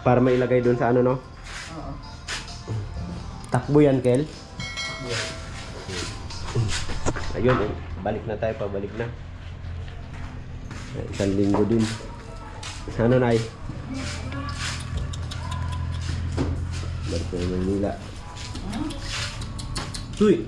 Para mailagay doon sa ano, no? Oo. Takbo yan, Kel. Ayun, balik na tayo, pabalik na. Isang linggo din. Ano, Nay? Balik na yung Manila. Uy!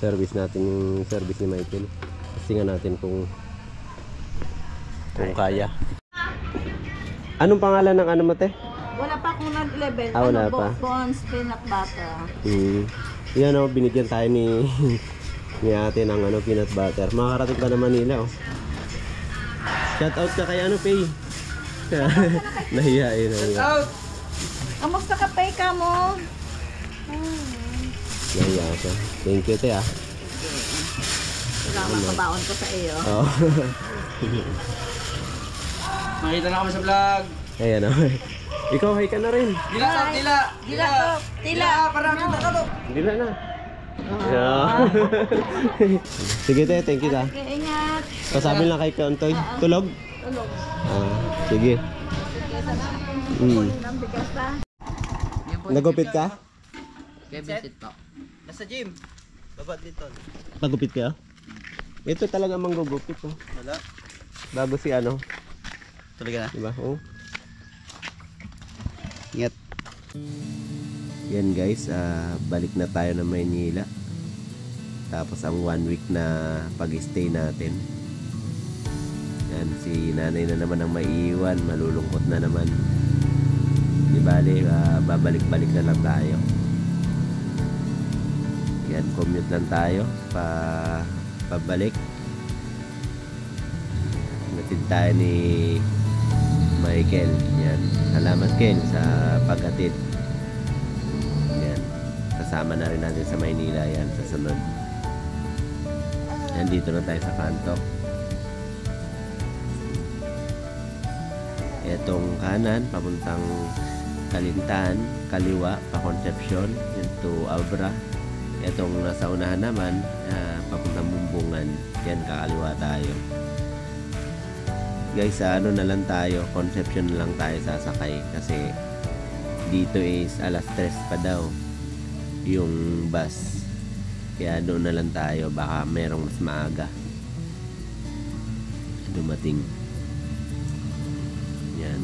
Service natin yung service ni Michael. Tingnan natin kung kaya. Anong pangalan ng ano mo, te? Wala pa akong nag-level. Wala pa. Bonds, peanut butter. Yan o, binigyan tayo ni ni ate ng ano, peanut butter. Makakarating pa na Manila, oh. Shout out ka kay ano, Pay. Nahiyain. Shout out! Kamusta ka, Pay, ka mo? Nahiya ka. Thank you, te, ah. Salamat, kabaon ko sa iyo. Oh. Makita na kami sa vlog. Ayan, oh. Ikaw, hi ka na rin. Dila, tila. Tila. Tila. Parang kita ka to. Dila na. Yeah. Sige, te, thank you, ta. Okay, ingat. Pasabi lang kay Kantoy. Tulog? Tulog. Sige. Sige, salamat. Ng bigas pa. Nagupit ka? Kaya visit po. Nasa gym. Baba dito. Pagupit ka? Ito talaga manggugupit, oh. Wala. Bago si ano. Tuloy ka na. Diba? Oh. Ingat. Yan guys, balik na tayo ng Maynila. Tapos ang 1 week na pag-stay natin. Yan, si nanay na naman ang maiiwan. Malulungkot na naman. Di bale, babalik-balik na lang tayo. Yan, commute lang tayo pabalik. Natid tayo ni Michael. Yan, salamat Ken sa paghatid. Yan, kasama na rin natin sa Maynila yan sa sunod. Yan, dito na tayo sa kanto. Etong kanan papuntang Kalintaan, kaliwa pa Concepcion into Abra. Etong nasa unahan naman papuntang Bumbungan. Yan, kakaliwa tayo. Guys, ano na lang tayo, Concepcion na lang tayo sasakay kasi dito is alas 3 pa daw yung bus. Kaya doon na lang tayo, baka merong mas maaga dumating. Yan.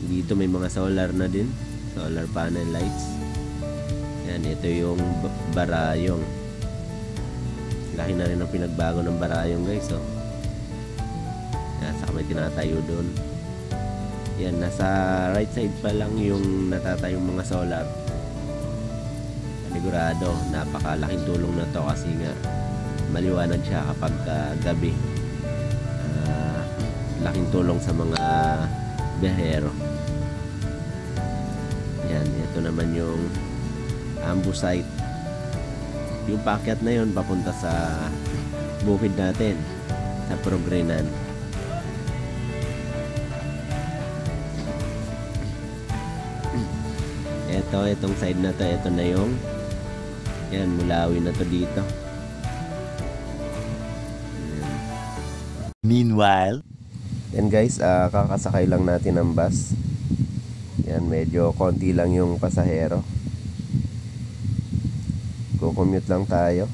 Dito may mga solar na din, solar panel lights. Yan, ito yung Barayong. Laki na rin ang pinagbago ng Barayong guys, oh. Yan, saka may tinatayo doon. Yan, nasa right side pa lang yung natatayong mga solar. Sigurado, napakalaking tulong na to kasi nga maliwanag siya kapag gabi. Laking tulong sa mga biyahero. Yan, ito naman yung Ambusite. Yung paakyat na yun papunta sa bukid natin sa Progrenan. Itong side na to, ito na yung yan, Mulawi na to dito. Meanwhile, yan guys, kakasakay lang natin ng bus. Yan, medyo konti lang yung pasahero. Kukommute lang tayo.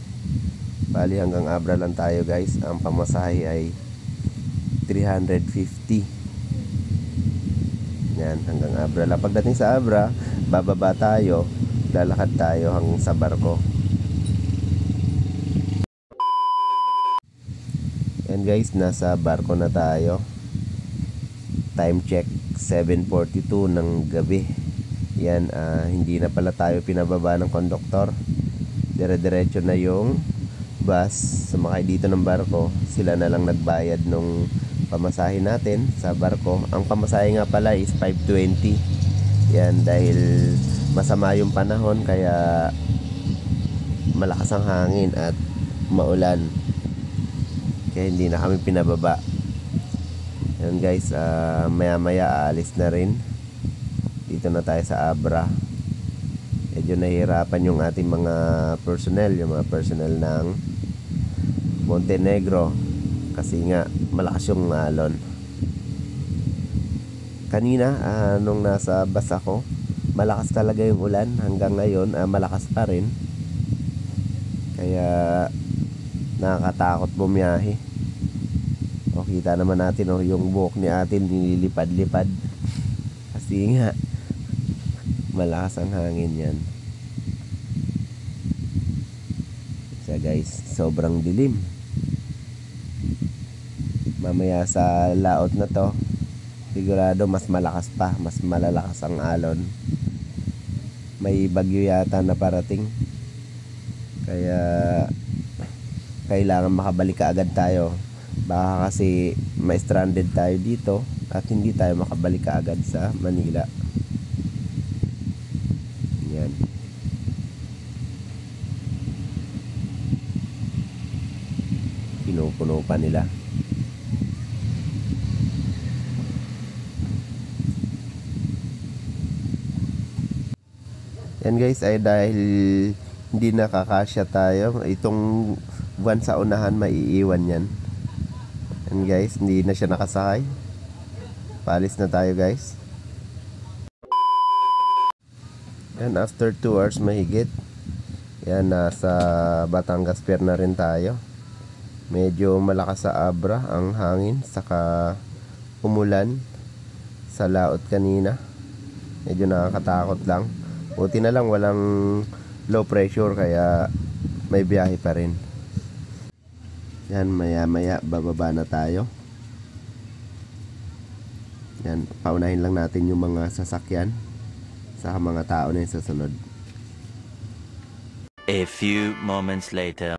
Bali hanggang Abra lang tayo guys. Ang pamasahe ay 350. Yan, hanggang Abra lang. Pagdating sa Abra, bababa tayo, lalakad tayo hanggang sa barko. Yan guys, nasa barko na tayo. Time check 7:42 ng gabi. Yan, hindi na pala tayo pinababa ng konduktor. Dire-diretso na yung bus. Sumakay dito ng barko, sila na lang nagbayad nung pamasahe natin sa barko. Ang pamasahe nga pala is 520. Yan, dahil masama yung panahon kaya malakas ang hangin at maulan, kaya hindi na kami pinababa. Yan guys, maya maya aalis na rin. Dito na tayo sa Abra. Medyo nahihirapan yung ating mga personnel, yung mga personnel ng Montenegro, kasi nga malakas yung alon. Kanina nung nasa bus ako, malakas talaga yung ulan. Hanggang ngayon malakas pa rin. Kaya nakakatakot bumiyahe. O kita naman natin yung buhok ni atin nililipad-lipad. Kasi nga malakas ang hangin yan. So guys, sobrang dilim. Mamaya sa laot na to, sigurado mas malakas pa, mas malalakas ang alon. May bagyo yata na parating. Kaya kailangan makabalik kaagad tayo. Baka kasi ma-stranded tayo dito at hindi tayo makabalik kaagad sa Manila. Yan. Pinupuno pa nila. Yan guys, ay dahil hindi nakakasya tayo, itong buwan sa unahan maiiwan yan. Yan guys, hindi na siya nakasakay. Paalis na tayo guys. Yan, after 2 hours mahigit, yan, nasa Batangas Pier na rin tayo. Medyo malakas sa Abra ang hangin, saka umulan sa laot kanina. Medyo nakakatakot lang. Buti na lang walang low pressure, kaya may biyahe pa rin. Yan, maya maya bababa na tayo. Yan, paunahin lang natin yung mga sasakyan sa mga tao na yung susunod. A few moments later.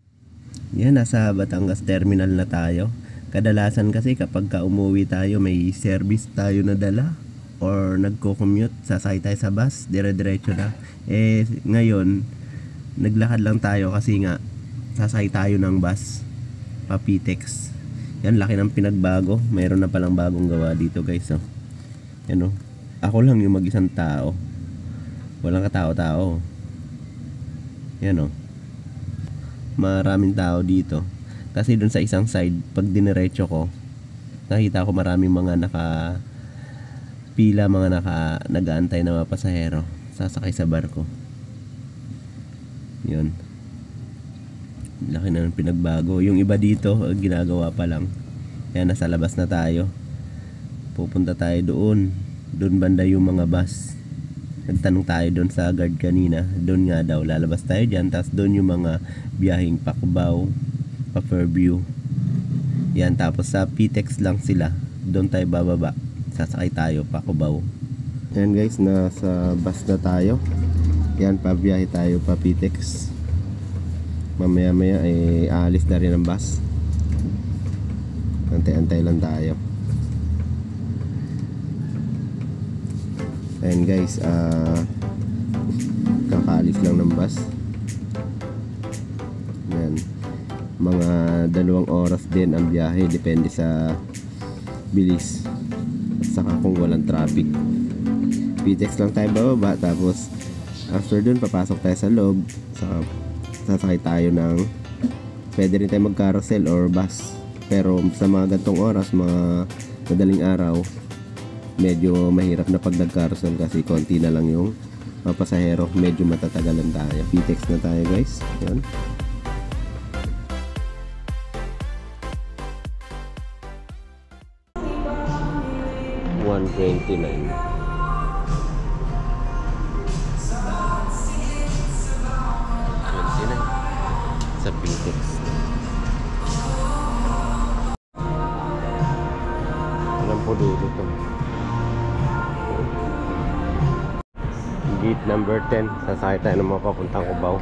Yan, nasa Batangas Terminal na tayo. Kadalasan kasi kapag umuwi tayo, may service tayo na dala or nagko-commute, sasakay tayo sa bus, dire-diretso na. Ngayon naglakad lang tayo kasi nga sasakay tayo ng bus pa Pitex. Yan, laki ng pinagbago. Mayroon na palang bagong gawa dito guys. Yan, ako lang yung mag-isang tao, walang katao-tao. Yan, maraming tao dito kasi dun sa isang side, pag diniretso ko, nakita ko maraming mga pila, mga nag-aantay na mga pasahero sasakay sa barko. Yun, laki na ng pinagbago. Yung iba dito ginagawa pa lang. Kaya nasa labas na tayo, pupunta tayo doon banda yung mga bus. Nagtanong tayo doon sa guard kanina, doon nga daw lalabas tayo dyan, tapos doon yung mga biyaheng pa Cubao, pa Fairview. Yan, tapos sa Pitex lang sila, doon tayo bababa, sasakay tayo pa Cubao. Yan guys, nasa bus na tayo. Yan, pabiyahe tayo pa Pitex. Mamaya maya aalis na rin ang bus. Antay-antay lang tayo. Ayan guys, kakaalis lang ng bus. Yan, mga 2 oras din ang biyahe, depende sa bilis at saka kung walang traffic. Pitex lang tayo bababa, tapos after dun papasok tayo sa loob, sasakay tayo ng, pwede rin tayo mag carousel or bus. Pero sa mga gantong oras, mga madaling araw, medyo mahirap na pag nag carousel kasi konti na lang yung pasahero, medyo matatagalan tayo. Pitex na tayo guys. Yan. $129 sa Pitex. Alam po dito to. Gate number 10. Sasakay tayo ng mga papuntang Cubao.